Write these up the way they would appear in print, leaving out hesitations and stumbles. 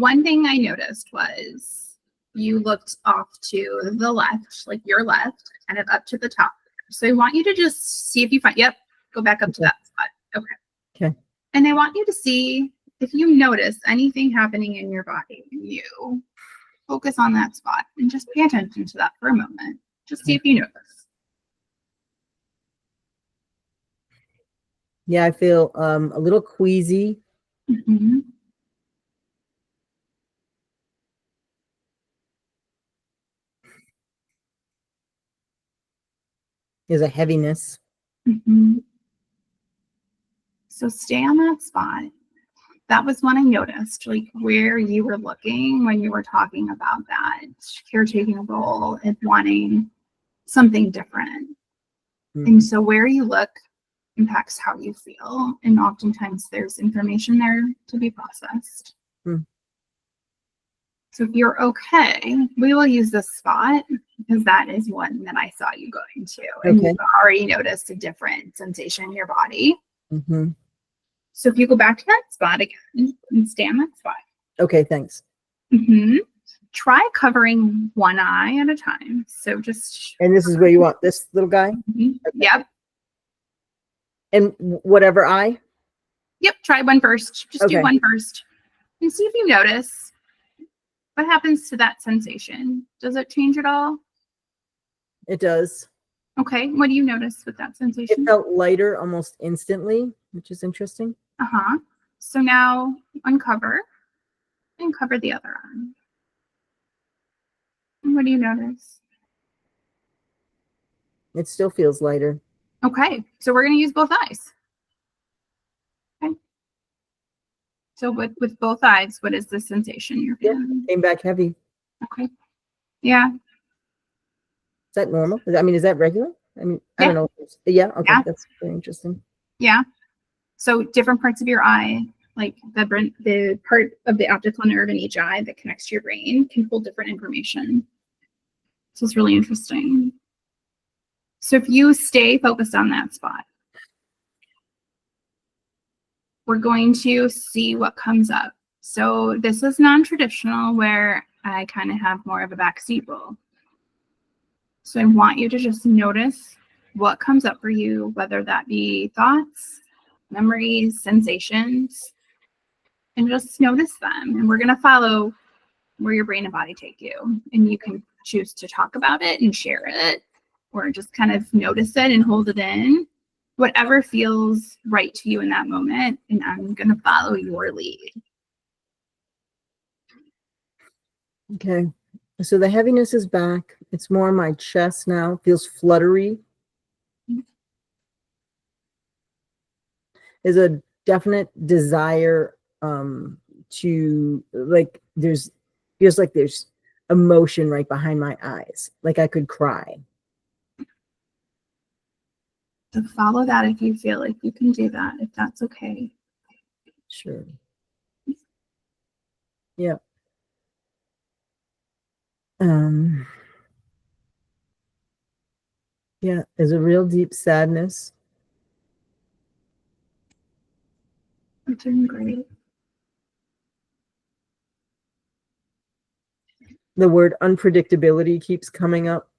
one thing I noticed was you looked off to the left, like your left, kind of up to the top. So I want you to just see if you find, yep, go back up to that spot. Okay. Okay. And I want you to see if you notice anything happening in your body. You focus on that spot and just pay attention to that for a moment. Just see if you notice. Yeah, I feel a little queasy. Mm-hmm. There's a heaviness. Mm-hmm. So stay on that spot. That was when I noticed, like, where you were looking when you were talking about that caretaking role and wanting something different. And so where you look impacts how you feel. And oftentimes there's information there to be processed. So if you're okay, we will use this spot because that is one that I saw you going to. And you've already noticed a different sensation in your body. So if you go back to that spot again and stay on that spot. Okay, thanks. Try covering one eye at a time. So just. And this is where you want this little guy? Okay. Yep. And whatever eye? Yep. Try one first. Just do one first. And see if you notice what happens to that sensation. Does it change at all? It does. Okay. What do you notice with that sensation? It felt lighter almost instantly, which is interesting. So now uncover and cover the other arm. And what do you notice? It still feels lighter. Okay. So we're going to use both eyes. Okay. So with both eyes, what is the sensation you're feeling? Came back heavy. Okay. Yeah. Is that normal? I mean, is that regular? I mean, I don't know. Yeah. Okay. Yeah. That's very interesting. Yeah. So different parts of your eye, like the part of the optical nerve in each eye that connects to your brain, can hold different information. So it's really interesting. So if you stay focused on that spot, we're going to see what comes up. So this is non-traditional, where I kind of have more of a backseat role. So I want you to just notice what comes up for you, whether that be thoughts, memories, sensations, and just notice them. And we're going to follow where your brain and body take you. And you can choose to talk about it and share it, or just kind of notice it and hold it in. Whatever feels right to you in that moment. And I'm going to follow your lead. Okay. So the heaviness is back. It's more in my chest now. It feels fluttery. There's a definite desire to, like, feels like there's emotion right behind my eyes. Like I could cry. So follow that if you feel like you can do that, if that's okay. Sure. Yeah. Yeah, there's a real deep sadness. I'm doing great. The word unpredictability keeps coming up.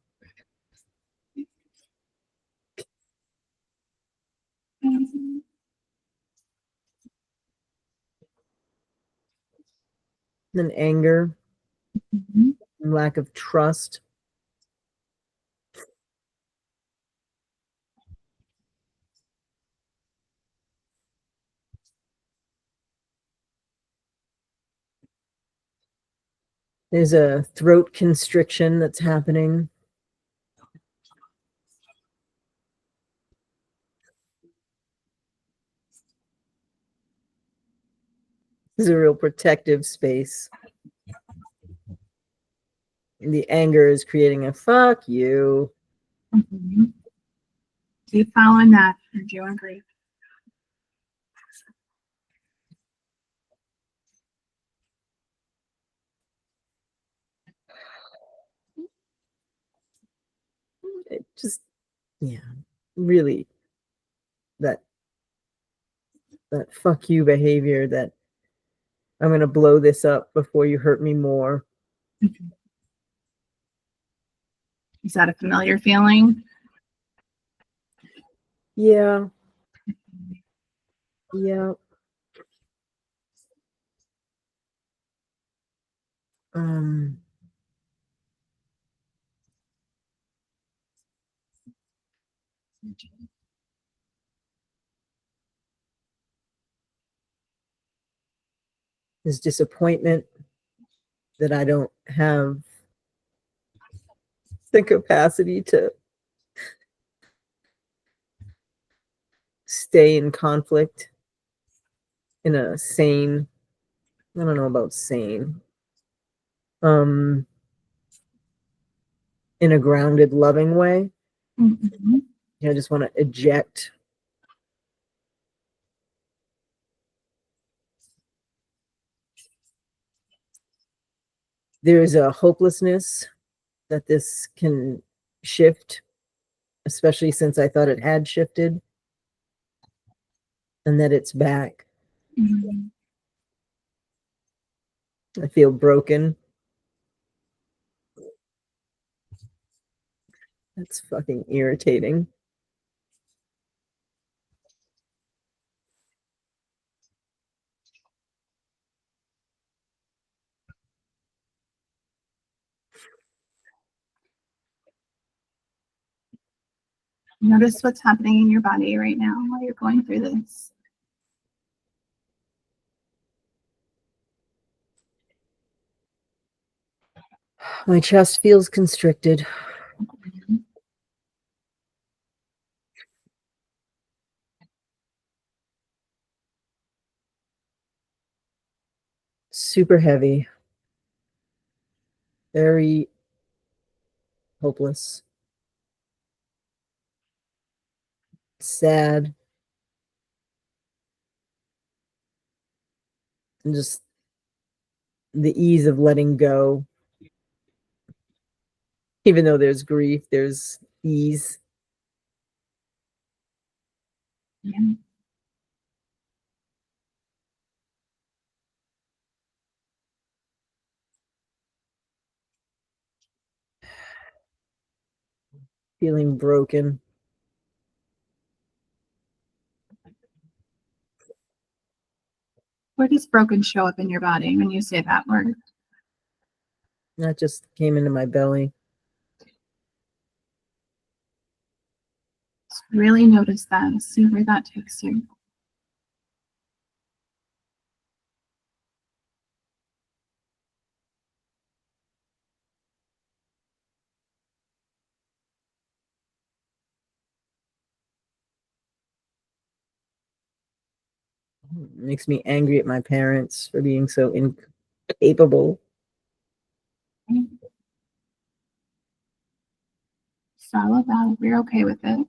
And anger, and lack of trust. There's a throat constriction that's happening. This is a real protective space. And the anger is creating a fuck you. Keep following that. You're doing great. It just, yeah, really, that fuck you behavior that I'm going to blow this up before you hurt me more. Is that a familiar feeling? Yeah. Yeah. Um, there's disappointment that I don't have the capacity to stay in conflict in a sane, I don't know about sane, in a grounded, loving way. Mm-hmm. I just want to eject there's a hopelessness that this can shift, especially since I thought it had shifted, and that it's back. Mm-hmm. I feel broken. That's fucking irritating. Notice what's happening in your body right now while you're going through this. My chest feels constricted. Super heavy. Very hopeless. Sad. And just the ease of letting go. Even though there's grief, there's ease. Yeah. Feeling broken. Where does broken show up in your body when you say that word? That just came into my belly. Just really notice that. See where that takes you. It makes me angry at my parents for being so incapable. Follow that. We're okay with it.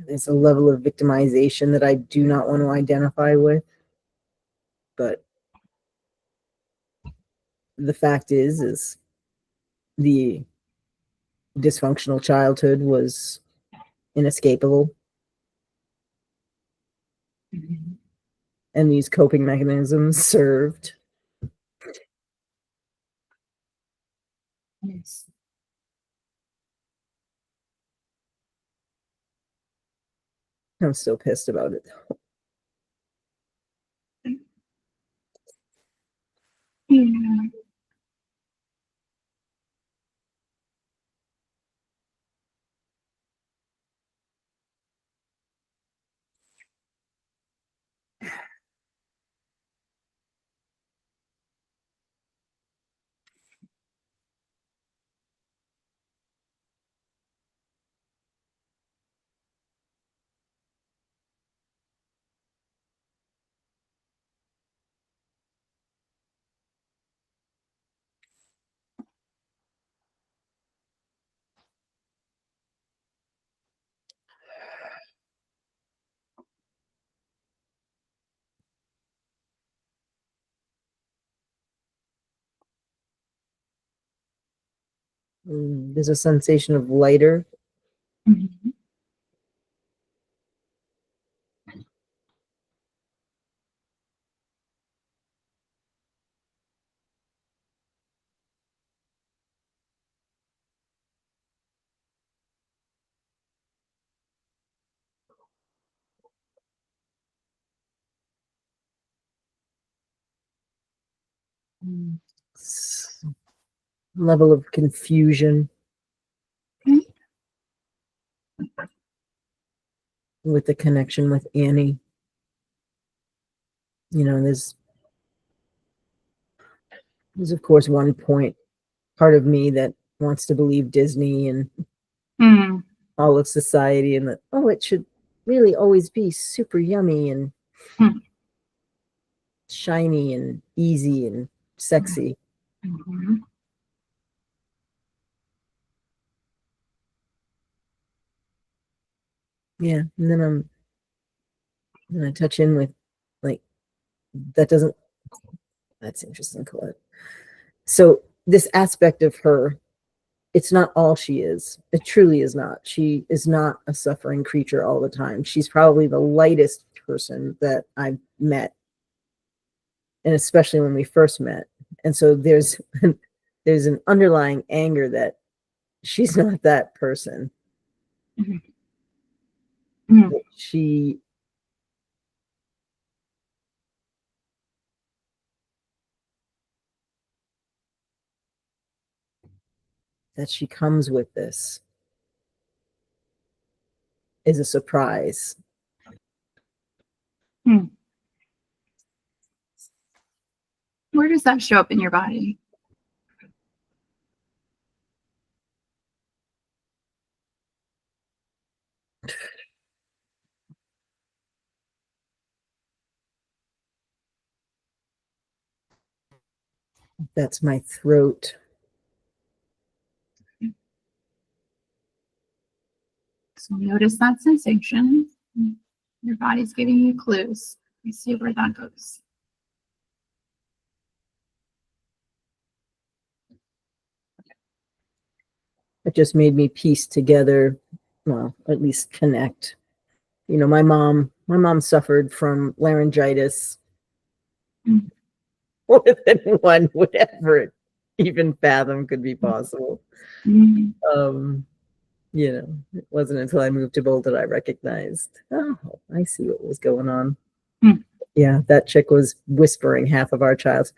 There's a level of victimization that I do not want to identify with. But the fact is the dysfunctional childhood was inescapable. Mm-hmm. And these coping mechanisms served. Yes. I'm still pissed about it. Yeah. There's a sensation of lighter. Mhm. Level of confusion Okay. with the connection with Annie. You know, there's of course one part of me that wants to believe Disney and Mm. all of society, and that, oh, it should really always be super yummy and Hmm. shiny and easy and sexy. Mhm. Yeah. And then I touch in with, like, that doesn't, that's interesting, Colette. So this aspect of her, it's not all she is. It truly is not. She is not a suffering creature all the time. She's probably the lightest person that I've met, and especially when we first met. And so there's there's an underlying anger that she's not that person. Mhm. Mhm. She that she comes with this is a surprise. Hmm. Where does that show up in your body? That's my throat. So notice that sensation. Your body's giving you clues. You see where that goes. It just made me piece together, well, at least connect. You know, my mom suffered from laryngitis Mm. more than one would ever even fathom could be possible. Mm. Um, you know, it wasn't until I moved to Boulder that I recognized, oh, I see what was going on. Mm. Yeah, that chick was whispering half of our child's,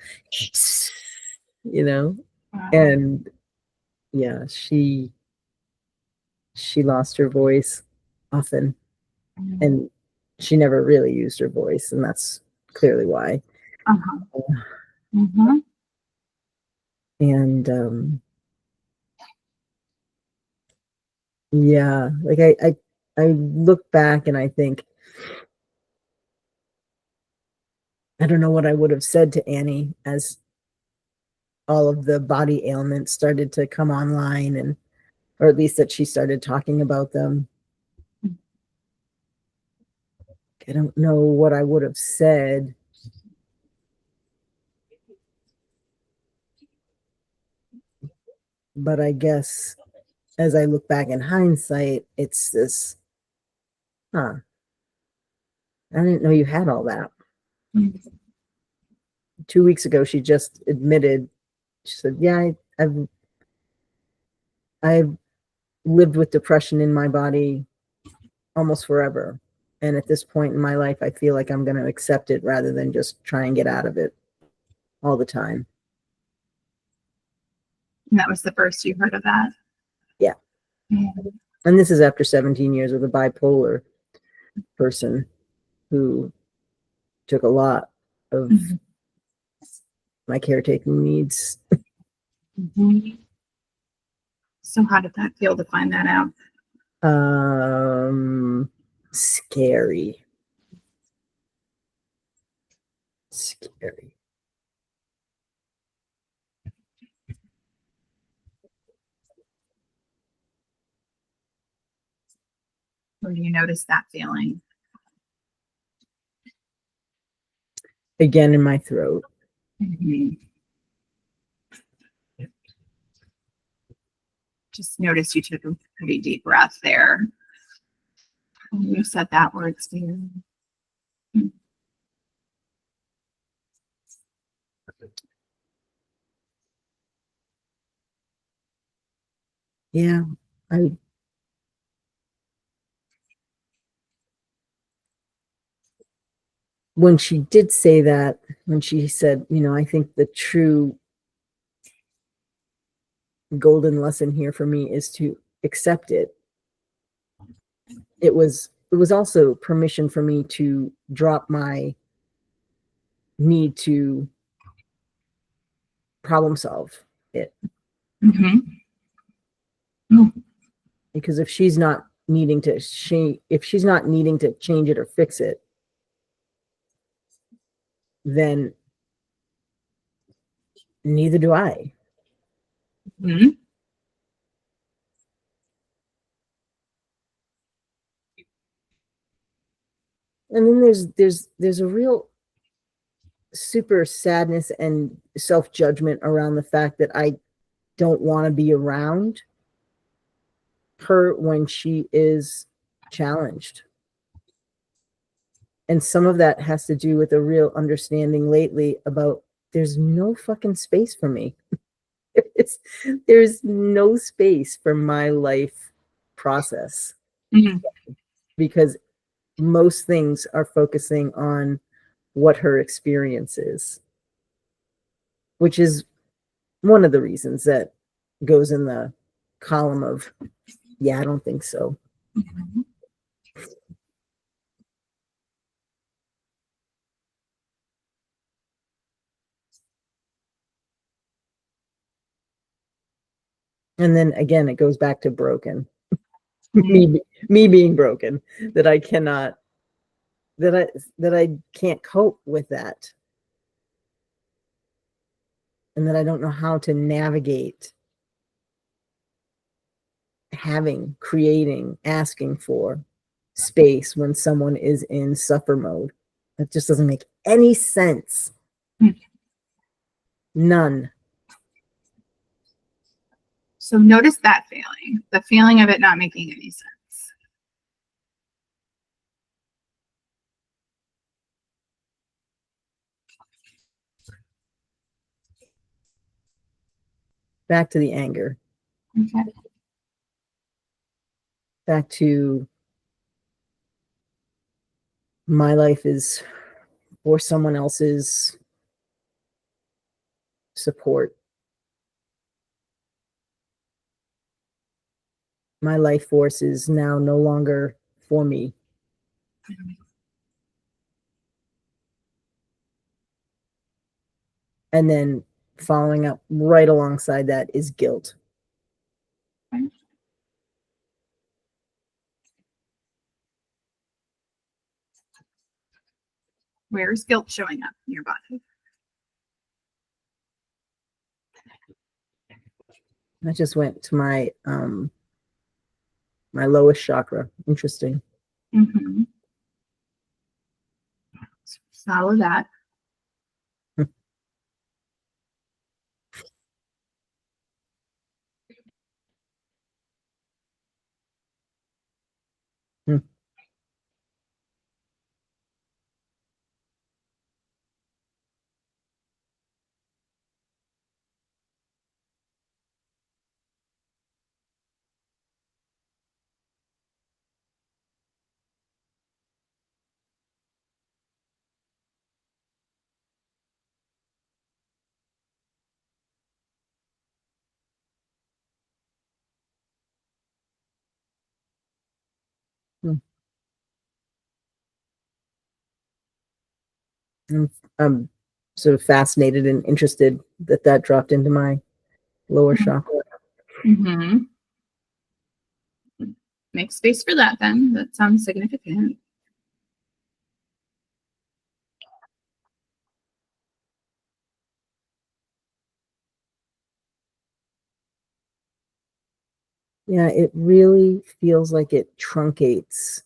you know, Wow. and yeah, she lost her voice often, Mm. and she never really used her voice, and that's clearly why. Uh-huh. Mm-hmm. And yeah, like I look back and I think, I don't know what I would have said to Annie as all of the body ailments started to come online, and or at least that she started talking about them. I don't know what I would have said, but I guess as I look back in hindsight, it's this, huh, I didn't know you had all that. Mm. 2 weeks ago, she just admitted, she said, yeah, I've lived with depression in my body almost forever. And at this point in my life, I feel like I'm going to accept it rather than just try and get out of it all the time. And that was the first you heard of that. Yeah. Mm. And this is after 17 years with a bipolar person who took a lot of Mhm. my caretaking needs. Mhm. So how did that feel to find that out? Scary. Scary. Or do you notice that feeling? Again in my throat. Mhm. Just notice you took a pretty deep breath there. And you said that word, Steve. Yeah, I when she did say that, when she said, I think the true golden lesson here for me is to accept it. It was also permission for me to drop my need to problem solve it. Mm-hmm. Because if she's not needing to change it or fix it, then neither do I. Mm-hmm. And then there's a real super sadness and self-judgment around the fact that I don't want to be around her when she is challenged. And some of that has to do with a real understanding lately about there's no fucking space for me. There's no space for my life process. Mm-hmm. Because most things are focusing on what her experience is, which is one of the reasons that goes in the column of, yeah, I don't think so. Mm-hmm. And then again, it goes back to broken. me being broken, that I cannot, that I can't cope with that. And that I don't know how to navigate creating, asking for space when someone is in suffer mode. That just doesn't make any sense. None. So notice that feeling, the feeling of it not making any sense. Back to the anger. Okay. Back to my life is for someone else's support. My life force is now no longer for me. And then following up right alongside that is guilt. Okay. Where's guilt showing up in your body? I just went to my lowest chakra. Interesting. Mm-hmm. Follow that. Hmm. Hmm. I'm sort of fascinated and interested that dropped into my lower chakra. Mm-hmm. Make space for that then. That sounds significant. Yeah, it really feels like it truncates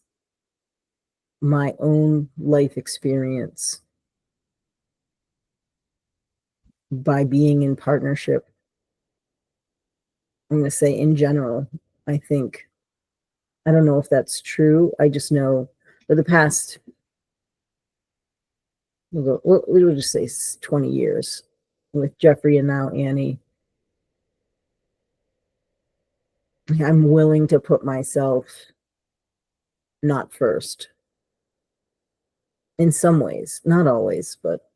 my own life experience by being in partnership I'm going to say in general, I think, I don't know if that's true. I just know for the past, we'll just say 20 years with Jeffrey and now Annie, I'm willing to put myself not first. In some ways, not always, but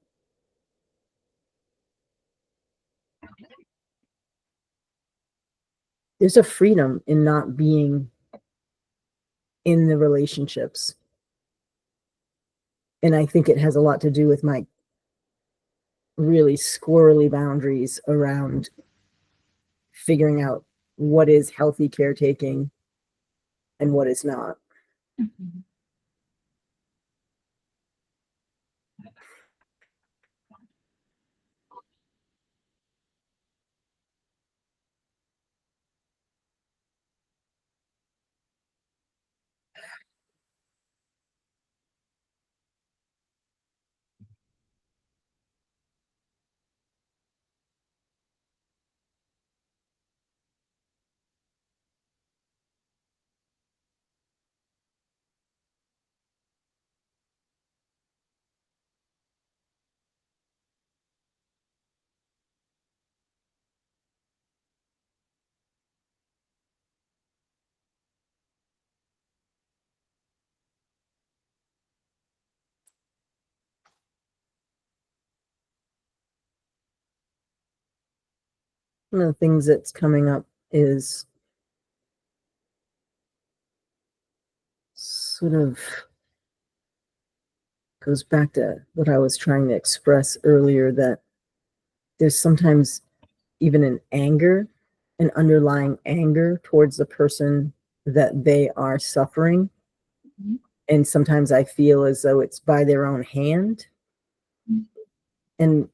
there's a freedom in not being in the relationships. And I think it has a lot to do with my really squirrely boundaries around figuring out what is healthy caretaking and what is not. Mhm. One of the things that's coming up is sort of goes back to what I was trying to express earlier, that there's sometimes even an underlying anger towards the person that they are suffering. Mhm. And sometimes I feel as though it's by their own hand. Mhm. And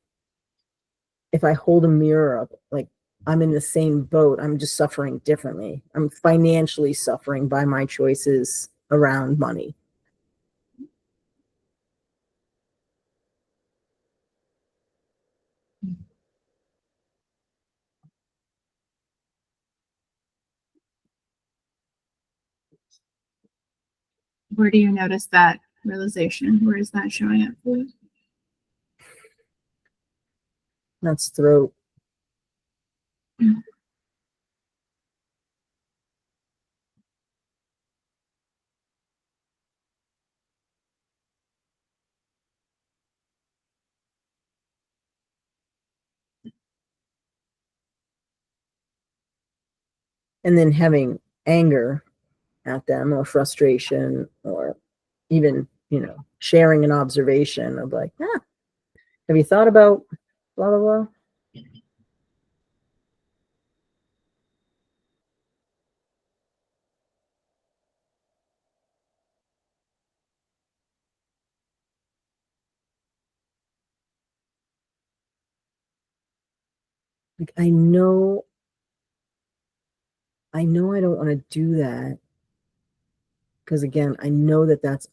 if I hold a mirror up, like I'm in the same boat, I'm just suffering differently. I'm financially suffering by my choices around money. Where do you notice that realization? Where is that showing up for you? That's throat. Mhm. And then having anger at them or frustration or even, sharing an observation of like, have you thought about blah, blah, blah? Like, I know I don't want to do that because again, I know that that's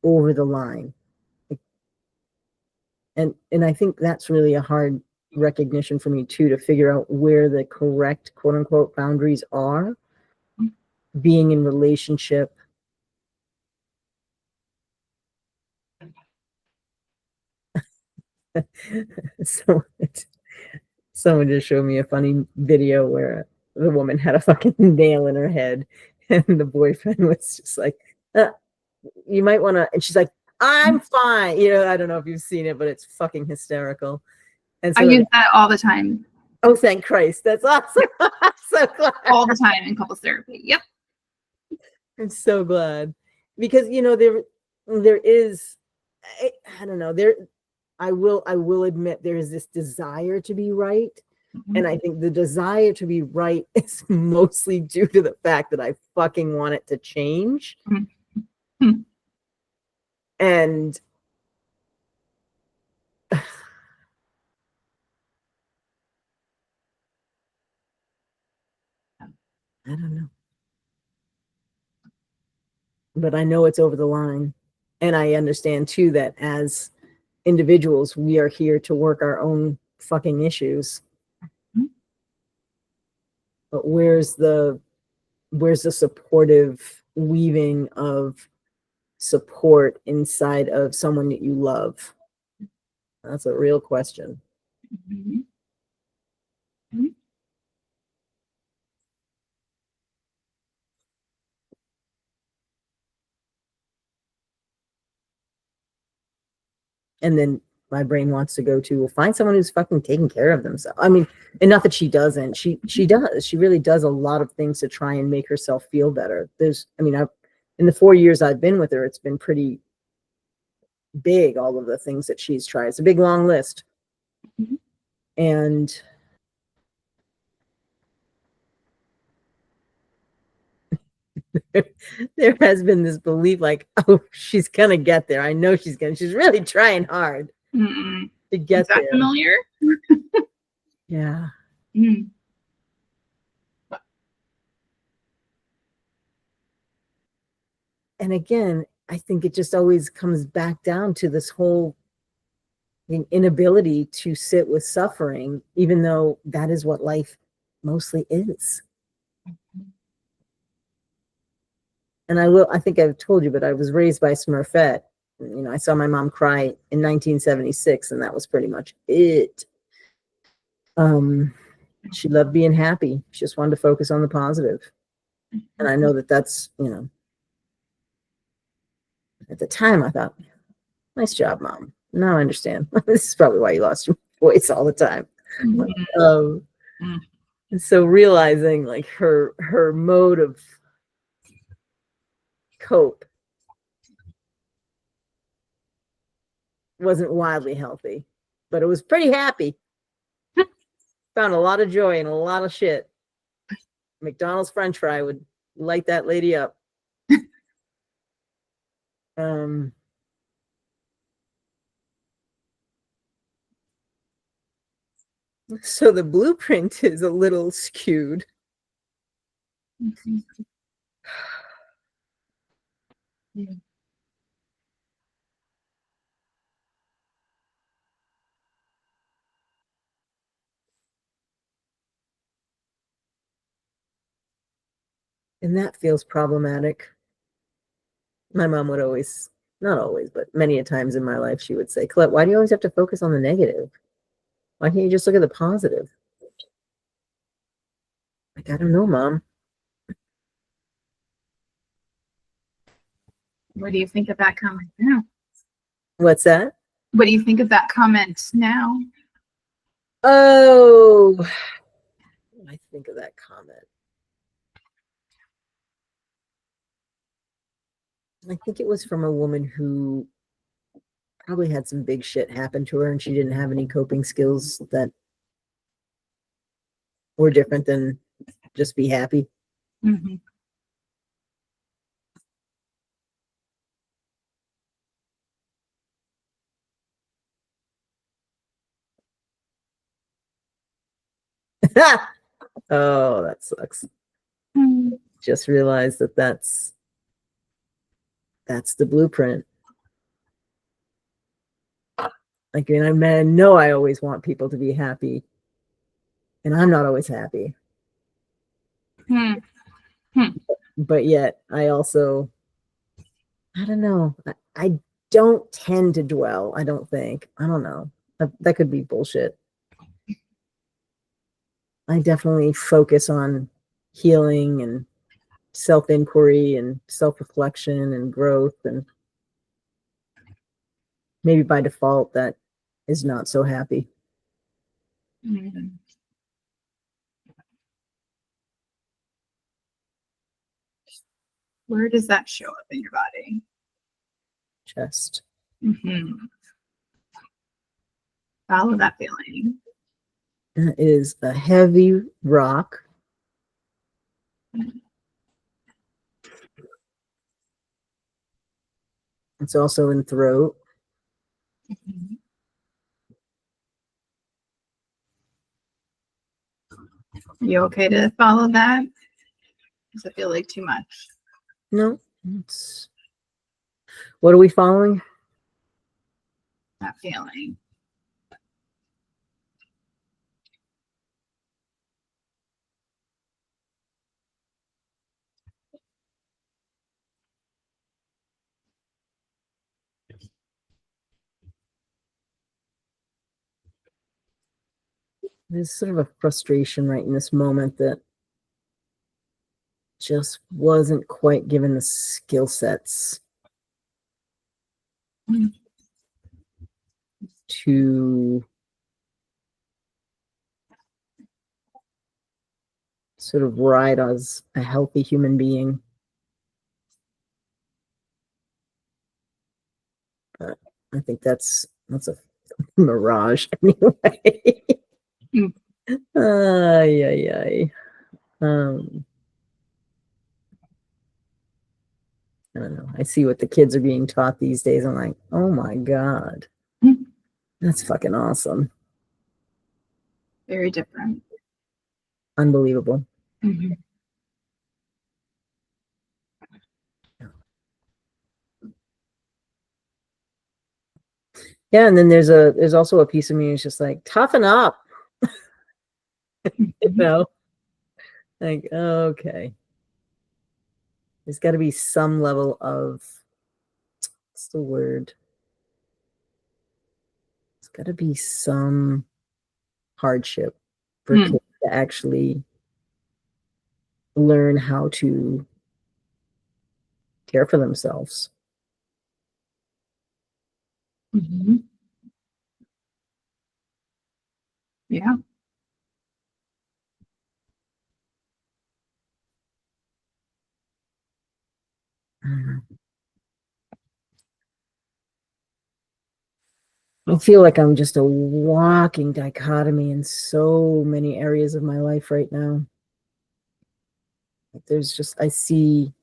over the line. Like, and I think that's really a hard recognition for me too, to figure out where the correct quote unquote boundaries are, being in relationship. So someone just showed me a funny video where the woman had a fucking nail in her head and the boyfriend was just like, you might want to, and she's like, I'm fine. I don't know if you've seen it, but it's fucking hysterical. And I so, use that all the time. oh, thank Christ. That's awesome. I'm so glad. All the time in couples therapy. Yep. I'm so glad because, there is, I don't know, I will admit there is this desire to be right. Mhm. And I think the desire to be right is mostly due to the fact that I fucking want it to change. Mhm. And I don't know. But I know it's over the line. And I understand too that as individuals, we are here to work our own fucking issues. but where's the supportive weaving of support inside of someone that you love? That's a real question. Mhm. Mhm. And then my brain wants to go to, well, find someone who's fucking taking care of themselves. I mean, and not that she doesn't. She does. She really does a lot of things to try and make herself feel better. In the 4 years I've been with her, it's been pretty big, all of the things that she's tried. It's a big long list. Mhm. And there has been this belief like, oh, she's gonna get there. I know she's really trying hard Mm-mm. to get Is that there. familiar? Yeah. Mm. And again, I think it just always comes back down to this whole inability to sit with suffering, even though that is what life mostly is. And I think I've told you, but I was raised by Smurfette. I saw my mom cry in 1976, and that was pretty much it. She loved being happy. She just wanted to focus on the positive. And I know that that's, at the time I thought, nice job, Mom. Now I understand. This is probably why you lost your voice all the time. Mhm. And so realizing like her mode of cope wasn't wildly healthy, but it was pretty happy. Found a lot of joy in a lot of shit. McDonald's French fry would light that lady up. So the blueprint is a little skewed. Mhm. Yeah. And that feels problematic. My mom would always, not always, but many a times in my life, she would say, Colette, why do you always have to focus on the negative? Why can't you just look at the positive? Like, I don't know, Mom. What do you think of that comment now? What's that? What do you think of that comment now? Oh, I think of that comment. I think it was from a woman who probably had some big shit happen to her and she didn't have any coping skills that were different than just be happy. Mm-hmm. Oh, that sucks. Mm-hmm. Just realized that that's the blueprint. Like, and I know I always want people to be happy, and I'm not always happy. But yet, I also, I don't know. I don't tend to dwell. I don't think. I don't know. That could be bullshit. I definitely focus on healing and self-inquiry and self-reflection and growth, and maybe by default that is not so happy. Mm-hmm. Where does that show up in your body? Chest. Mm-hmm. Follow that feeling. That is a heavy rock. It's also in throat. Mm-hmm. You okay to follow that? Does it feel like too much? No. What are we following? That feeling. there's sort of a frustration right in this moment that just wasn't quite given the skill sets Mm. to sort of ride as a healthy human being. But I think that's a mirage anyway. Mm. Ay, ay, ay. I don't know. I see what the kids are being taught these days. I'm like, oh my God, Mm. that's fucking awesome. Very different. Unbelievable. Mm-hmm. Yeah, and then there's also a piece of me who's just like, toughen up, you know? Like, okay. There's got to be some level of, what's the word? There's got to be some hardship for Mm. kids to actually learn how to care for themselves. Mm-hmm. Yeah. I feel like I'm just a walking dichotomy in so many areas of my life right now. Like there's just, I see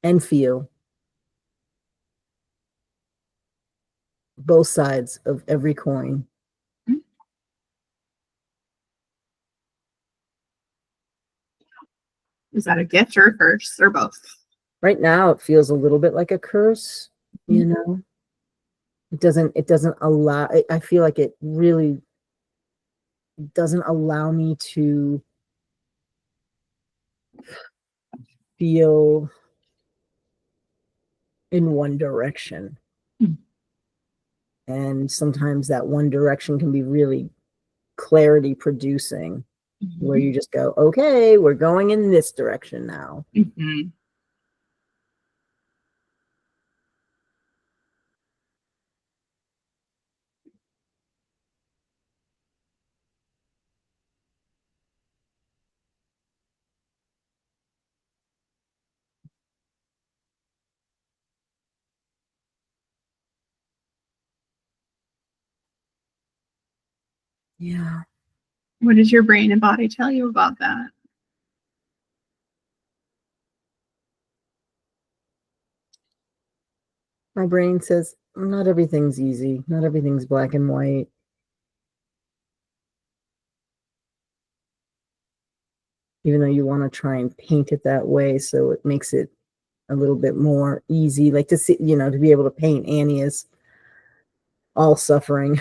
and feel both sides of every coin. Is that a gift or a curse or both? Right now, it feels a little bit like a curse, you know? It doesn't allow, I feel like it really doesn't allow me to feel in one direction. Mm. And sometimes that one direction can be really clarity producing, where you just go, okay, we're going in this direction now. Mm-hmm. Yeah. What does your brain and body tell you about that? My brain says, not everything's easy, not everything's black and white. Even though you want to try and paint it that way, so it makes it a little bit more easy, like to see, to be able to paint Annie as all suffering.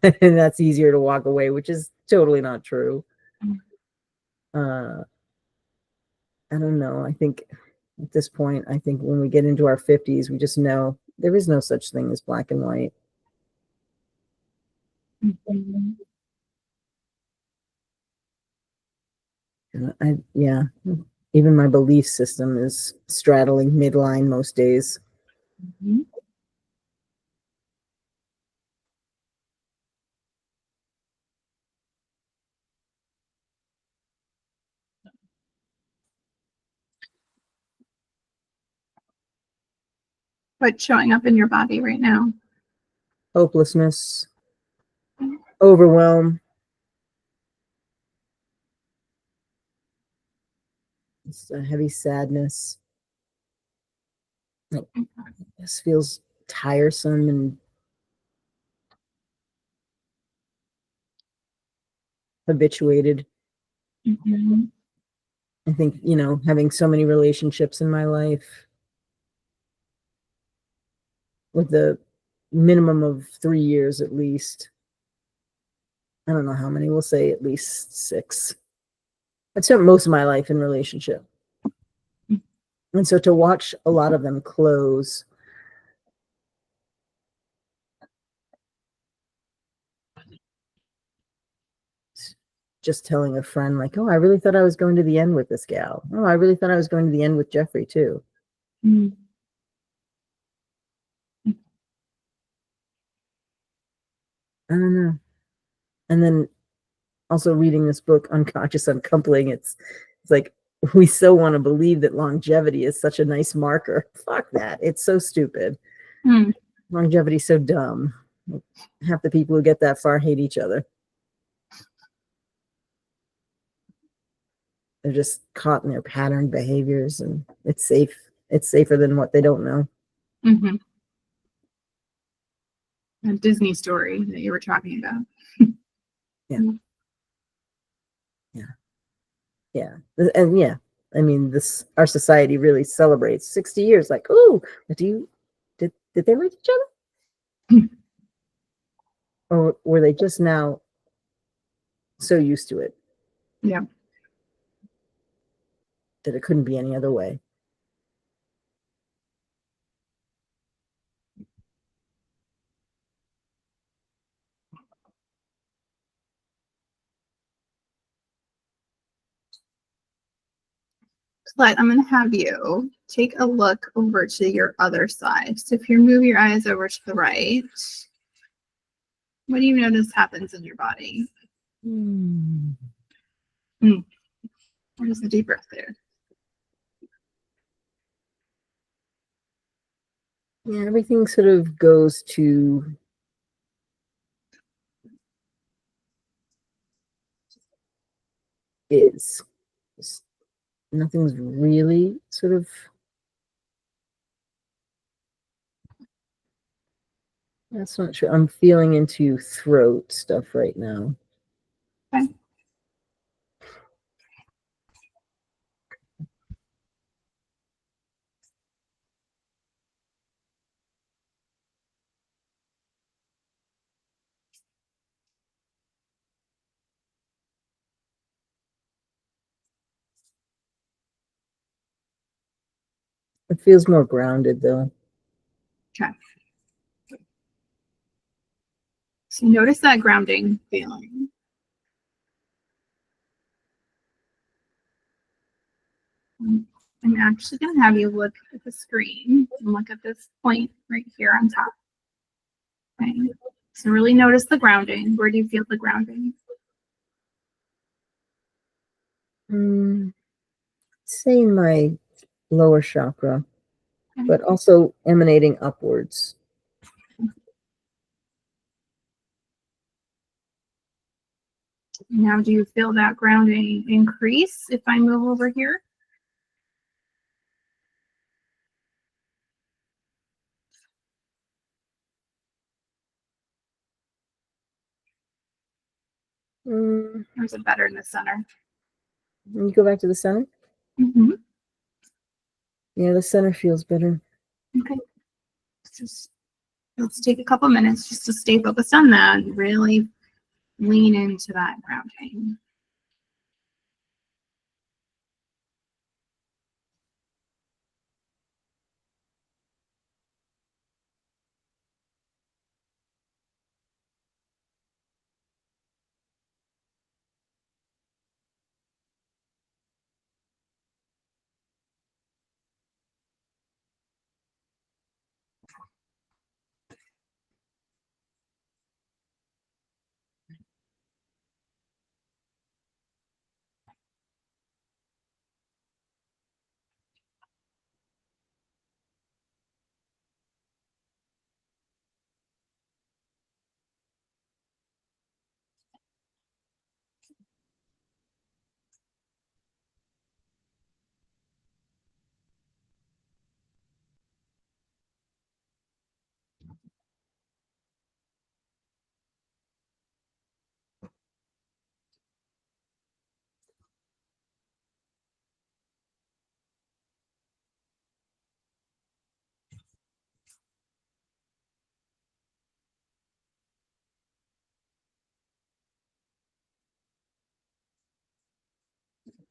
And that's easier to walk away, which is totally not true. I don't know. I think at this point, I think when we get into our 50s, we just know there is no such thing as black and white. Mm-hmm. And yeah, even my belief system is straddling midline most days. Mm-hmm. What's showing up in your body right now? Hopelessness, overwhelm. It's a heavy sadness. Like, this feels tiresome and habituated. Mm-hmm. I think, having so many relationships in my life with the minimum of 3 years at least. I don't know how many, we'll say at least 6. I spent most of my life in relationship. And so to watch a lot of them close, just telling a friend, like, oh, I really thought I was going to the end with this gal. Oh, I really thought I was going to the end with Jeffrey too. Mm. I don't know. And then also reading this book, Unconscious Uncoupling, it's like, we so want to believe that longevity is such a nice marker. Fuck that. It's so stupid. Mm. Longevity is so dumb. Half the people who get that far hate each other. They're just caught in their patterned behaviors, and it's safe. It's safer than what they don't know. Mm-hmm. A Disney story that you were talking about. Yeah. And yeah, I mean, our society really celebrates 60 years. Like, oh, did they like each other? Or were they just now so used to it? Yeah. That it couldn't be any other way. But I'm going to have you take a look over to your other side. So if you move your eyes over to the right, what do you notice happens in your body? There's a deep breath there. Yeah, everything sort of goes to is. Nothing's really sort of. That's not true. I'm feeling into throat stuff right now. Okay. It feels more grounded though. Okay. So notice that grounding feeling. I'm actually going to have you look at the screen and look at this point right here on top. Okay. So really notice the grounding. Where do you feel the grounding? Say my lower chakra, Okay. but also emanating upwards. Now, do you feel that grounding increase if I move over here? Or is it better in the center? You go back to the center? Mm-hmm. Yeah, the center feels better. Okay. Let's take a couple minutes just to stay focused on that and really lean into that grounding.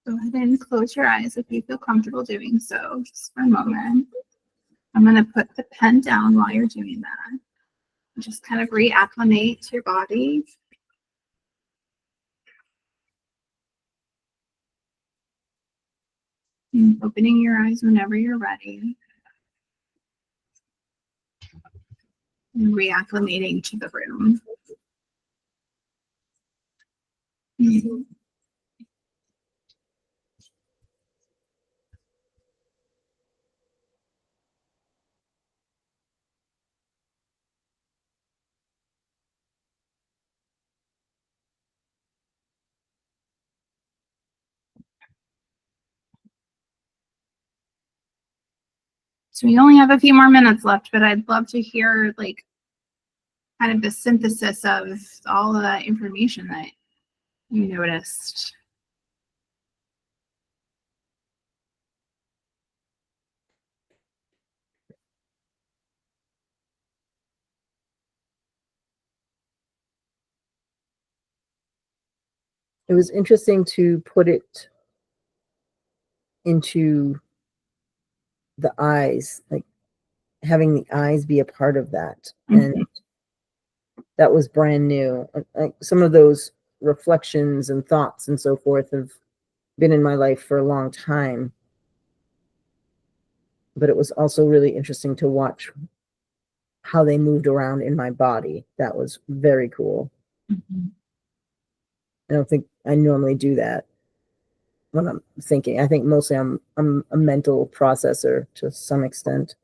Go ahead and close your eyes if you feel comfortable doing so, just for a moment. I'm going to put the pen down while you're doing that. Just kind of reacclimate to your body. And opening your eyes whenever you're ready. And reacclimating to the room. Mhm. So we only have a few more minutes left, but I'd love to hear like kind of the synthesis of all of that information that you noticed. It was interesting to put it into the eyes, like having the eyes be a part of that. And that was brand new. Like some of those reflections and thoughts and so forth have been in my life for a long time. But it was also really interesting to watch how they moved around in my body. That was very cool. Mm-hmm. I don't think I normally do that when I'm thinking. I think mostly I'm a mental processor to some extent.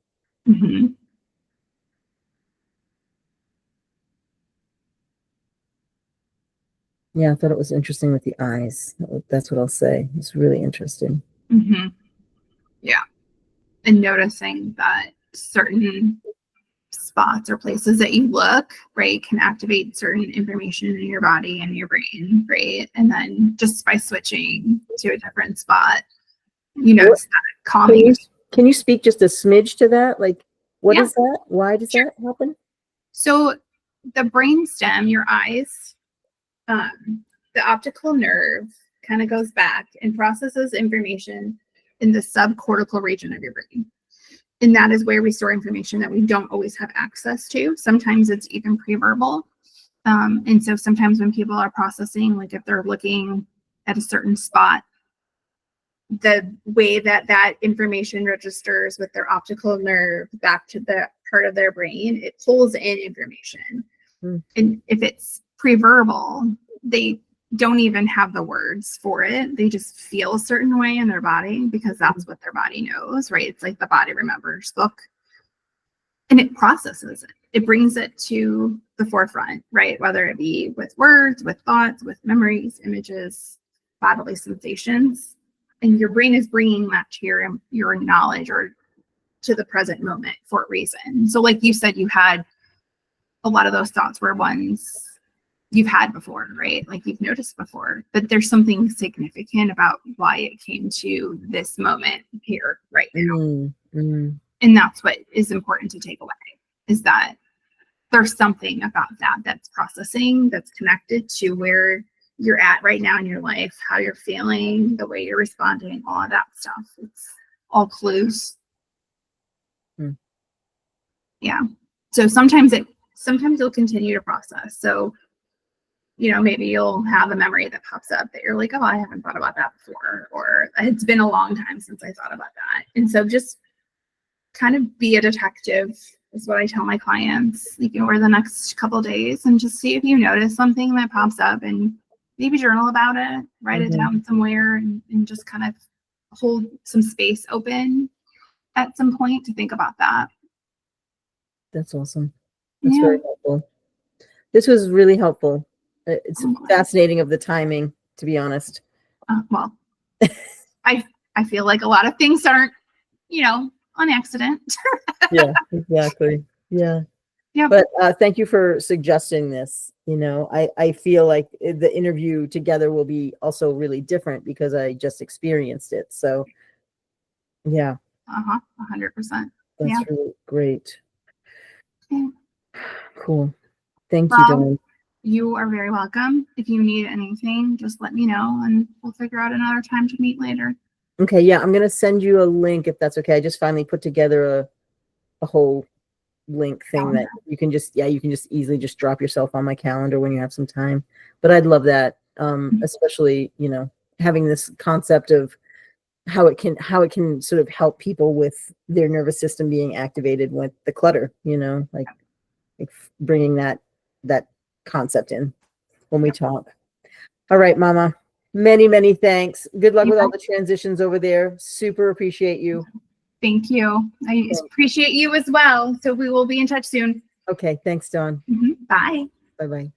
Mm-hmm. Yeah, I thought it was interesting with the eyes. That's what I'll say. It's really interesting. Mm-hmm. Yeah. And noticing that certain spots or places that you look, right, can activate certain information in your body and your brain, right? And then just by switching to a different spot, you notice that calming. Can you speak just a smidge to that? Like, what Yeah. is that? Why does that happen? So the brainstem, your eyes, the optical nerve kind of goes back and processes information in the subcortical region of your brain. And that is where we store information that we don't always have access to. Sometimes it's even pre-verbal. And so sometimes when people are processing, like if they're looking at a certain spot, the way that that information registers with their optical nerve back to the part of their brain, it pulls in information. And if it's pre-verbal, they don't even have the words for it. They just feel a certain way in their body because that's what their body knows, right? It's like the body remembers book. And it processes it. It brings it to the forefront, right? Whether it be with words, with thoughts, with memories, images, bodily sensations. And your brain is bringing that to your knowledge or to the present moment for a reason. So like you said, you had a lot of those thoughts were ones you've had before, right? Like you've noticed before, but there's something significant about why it came to this moment here right now. And that's what is important to take away, is that there's something about that that's processing, that's connected to where you're at right now in your life, how you're feeling, the way you're responding, all of that stuff. It's all clues. Yeah. So sometimes you'll continue to process. So, you know, maybe you'll have a memory that pops up that you're like, oh, I haven't thought about that before, or it's been a long time since I thought about that. And so just kind of be a detective is what I tell my clients, like over the next couple of days, and just see if you notice something that pops up and maybe journal about it, write it down somewhere, and just kind of hold some space open at some point to think about that. That's awesome. That's very helpful. This was really helpful. It's fascinating of the timing, to be honest. Well, I feel like a lot of things aren't, you know, on accident. Yeah, exactly. Yeah. Yeah. But thank you for suggesting this. You know, I feel like the interview together will be also really different because I just experienced it. So, yeah. 100%. That's really great. Yeah. Cool. Thank you, Dawn. You are very welcome. If you need anything, just let me know and we'll figure out another time to meet later. Okay. Yeah. I'm going to send you a link if that's okay. I just finally put together a whole link thing that you can just easily just drop yourself on my calendar when you have some time. But I'd love that. Especially, you know, having this concept of how it can sort of help people with their nervous system being activated with the clutter, like bringing that concept in when we talk. All right, Mama. Many, many thanks. Good luck with all the transitions over there. Super appreciate you. Thank you. I appreciate you as well. So we will be in touch soon. Okay. Thanks, Dawn. Bye. Bye-bye.